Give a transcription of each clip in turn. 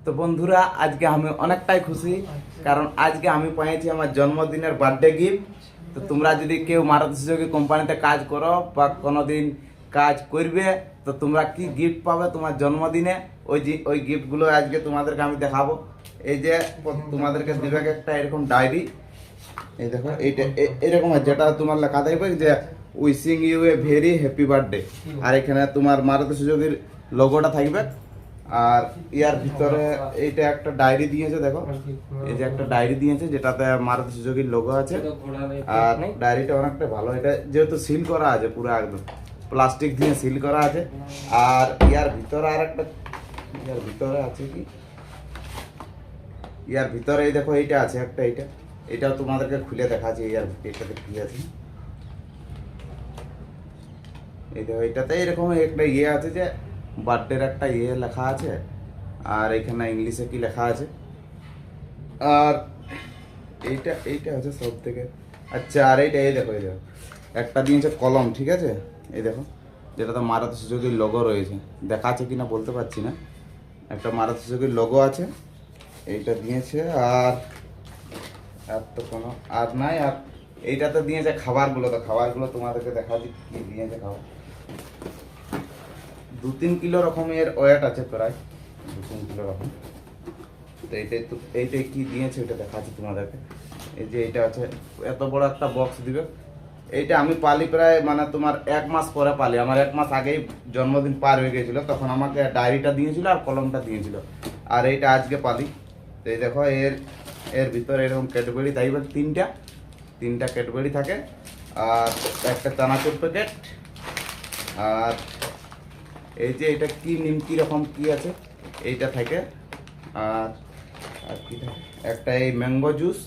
তো বন্ধুরা, আজকে আমি অনেকটাই খুশি, কারণ আজকে আমি পেয়েছি আমার জন্মদিনের বার্থডে গিফট। তো তোমরা যদি কেউ মারুতি সুজুকি কোম্পানিতে কাজ করো বা কোনোদিন কাজ করবে, তো তোমরা কি গিফট পাবে তোমার জন্মদিনে, ওই গিফটগুলো আজকে তোমাদেরকে আমি দেখাবো। এই যে তোমাদেরকে দিবে একটা এরকম ডায়েরি। এই দেখো, এইটা এরকম যেটা তোমার লেখা থাকবে যে wishing you a very happy birthday, আর এখানে তোমার মারুতি সুজুকির লোগোটা থাকবে। আর ইয়ার ভিতরে এইটা একটা ডায়েরি দিয়েছে, দেখো এই যে একটা ডায়েরি দিয়েছে যেটাতে মারুতি সুজুকির লোগো আছে। আর ডায়েরিটা অনেকটা ভালো, এটা যেহেতু সিল করা আছে, পুরো একদম প্লাস্টিক দিয়ে সিল করা আছে। আর ইয়ার ভিতরে আর একটা, ইয়ার ভিতরে আছে কি, ইয়ার ভিতরে এই দেখো এইটা আছে একটা, এটাও তোমাদেরকে খুলে দেখাচ্ছি। ইয়ার এটাতে কি আছে, এই দেখো এটাতে এরকম একটা ইয়ে আছে যে বার্থডের একটা ইয়ে লেখা আছে, আর এখানে ইংলিশে কি লেখা আছে। আর এইটা হচ্ছে সব থেকে আচ্ছা। আর এই দেখো একটা দিয়েছে কলম, ঠিক আছে, এই দেখো যেটাতে মারুতি সুজুকির লোগো রয়েছে, দেখা আছে কিনা বলতে পারছি না, একটা মারুতি সুজুকির লোগো আছে, এইটা দিয়েছে। আর তো কোনো আর নাই। আর এইটাতে দিয়েছে খাবারগুলো, তো খাবারগুলো তোমাদেরকে দেখাচ্ছি কি দিয়েছে। খাবার 2-3 কিলো রকমের ওয়েট আছে, প্রায় 2-3 কিলো রকম। তো এইটাই কি দিয়েছে এটা দেখাচ্ছি তোমাদেরকে। এই যে এটা আছে, এত বড় একটা বক্স দিবে। এইটা আমি পালি প্রায়, মানে তোমার 1 মাস পরে পালি। আমার 1 মাস আগেই জন্মদিন পার হয়ে গেছিল, তখন আমাকে ডায়েরিটা দিয়েছিল আর কলমটা দিয়েছিল। আর এইটা আজকে পালি। তো এই দেখো এর ভিতরে এরকম ক্যাডবেরি থাকবে, তিনটা ক্যাডবেরি থাকে, আর একটা চানাচুর প্যাকেট। আর এই যে এটা কি নিমকি রকম কি আছে, এইটা থাকে। আর আর কি থাকে, একটা এই ম্যাঙ্গো জুস,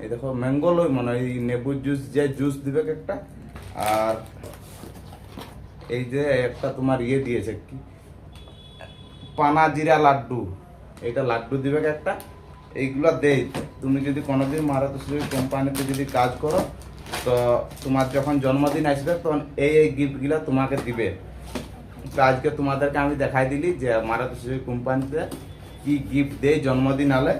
এই দেখো ম্যাঙ্গো লই মানে এই নেবুর জুস, যে জুস দিবে একটা। আর এই যে একটা তোমার ইয়ে দিয়েছে কি, পানা জিরা লাড্ডু, এইটা লাড্ডু দিবে একটা। এইগুলো দেই তুমি যদি কোনোদিন মারুতি সুজুকি কোম্পানিতে যদি কাজ করো, তো তোমার যখন জন্মদিন আসবে তখন এই গিফটগুলো তোমাকে দিবে। তো আজকে তোমাদেরকে আমি দেখাই দিলি যে মারুতি সুজুকি কোম্পানিতে কি গিফট দেয় জন্মদিন আলে।